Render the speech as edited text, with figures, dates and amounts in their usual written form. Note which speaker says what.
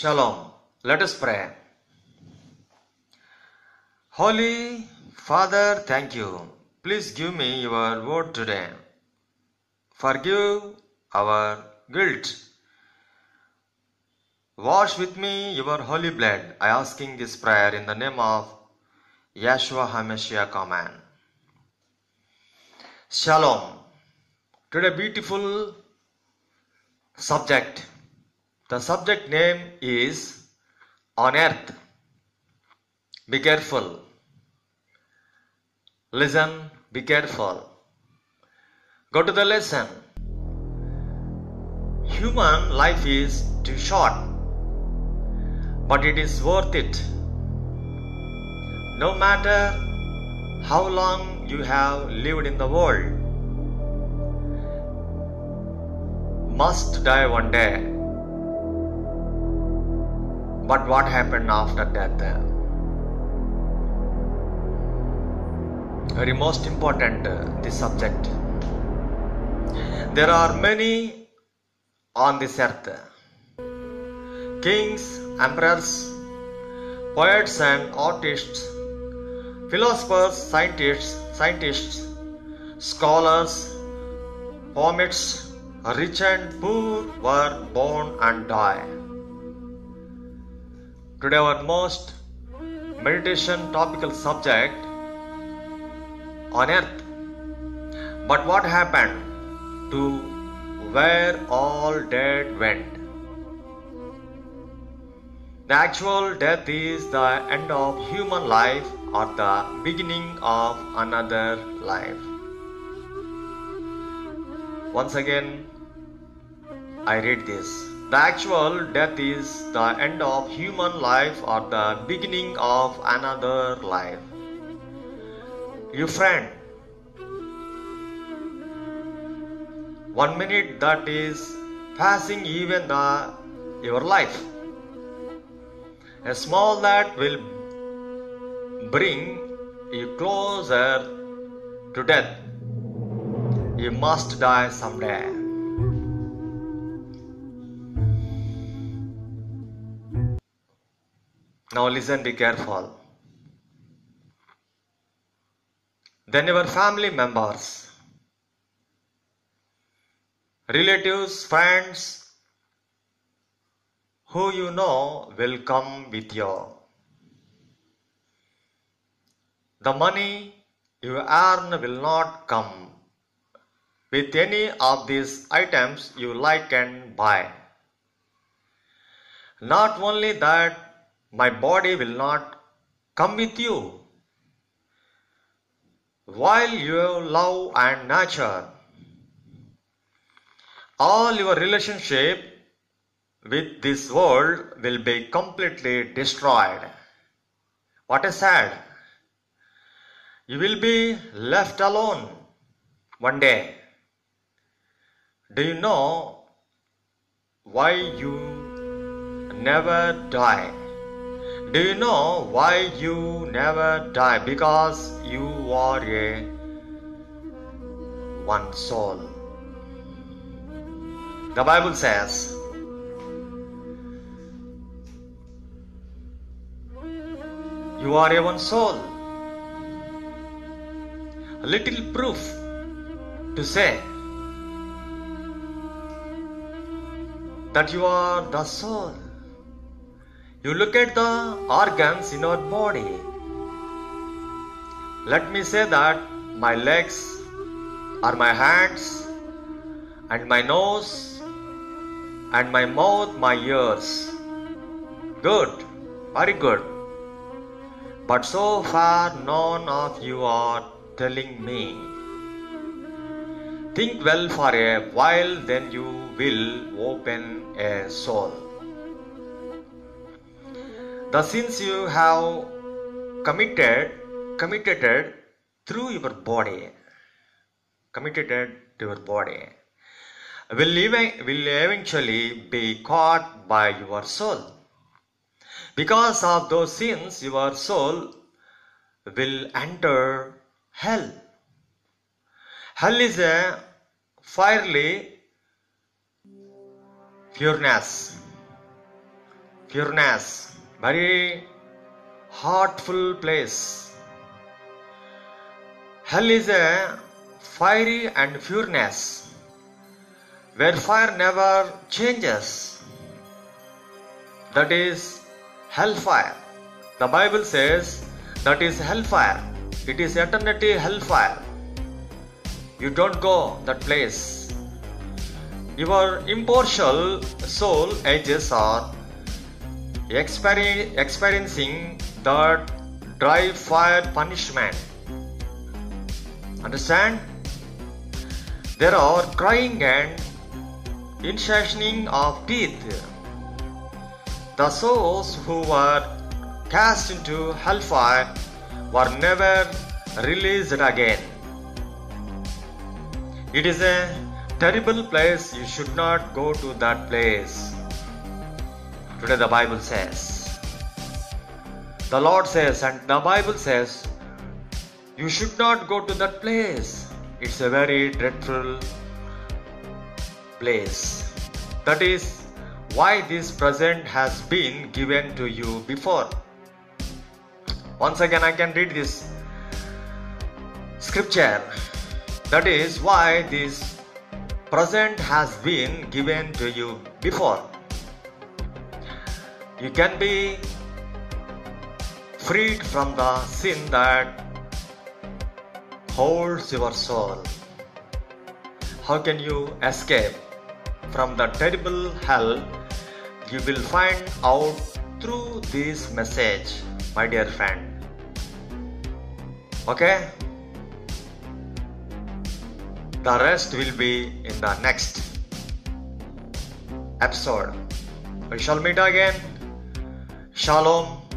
Speaker 1: Shalom. Let us pray. Holy Father, thank you. Please give me your word today. Forgive our guilt. Wash with me your holy blood. I asking this prayer in the name of Yeshua HaMashiach. Amen. Shalom. Today beautiful subject. The subject name is On Earth. Be careful. Listen, be careful. Go to the lesson. Human life is too short, but it is worth it. No matter how long you have lived in the world, must die one day. But what happened after death? Very most important, this subject. There are many on this earth. Kings, emperors, poets and artists, philosophers, scientists, scholars, poets, rich and poor were born and die. Today our most meditation topical subject on earth. But what happened to where all dead went? The actual death is the end of human life or the beginning of another life. Once again, I read this. The actual death is the end of human life or the beginning of another life. You friend, 1 minute that is passing even your life. A small that will bring you closer to death. You must die someday. Now listen, be careful. Then your family members, relatives, friends, who you know will come with you. The money you earn will not come with any of these items you like and buy. Not only that, my body will not come with you. While you love and nurture, all your relationship with this world will be completely destroyed. What a sad. You will be left alone one day. Do you know why you never die? Do you know why you never die? Because you are one soul. The Bible says, you are a one soul. A little proof to say that you are the soul. You look at the organs in our body. Let me say that my legs are my hands and my nose and my mouth, my ears. Good, very good. But so far none of you are telling me. Think well for a while, then you will open a soul. The sins you have committed through your body, will eventually be caught by your soul. Because of those sins, your soul will enter hell. Hell is a fiery furnace furnace, very heartful place. Hell is a fiery and furnace where fire never changes. That is hellfire. The Bible says that is hellfire. It is eternity hellfire. You don't go that place. Your impartial soul ages are experiencing that dry fire punishment. Understand? There are crying and gnashing of teeth. The souls who were cast into hellfire were never released again. It is a terrible place. You should not go to that place. Today the Bible says, the Lord says, and the Bible says, you should not go to that place. It's a very dreadful place. That is why this present has been given to you before. Once again I can read this scripture. That is why this present has been given to you before. You can be freed from the sin that holds your soul. How can you escape from the terrible hell? You will find out through this message, my dear friend. Okay? The rest will be in the next episode. We shall meet again. Shalom.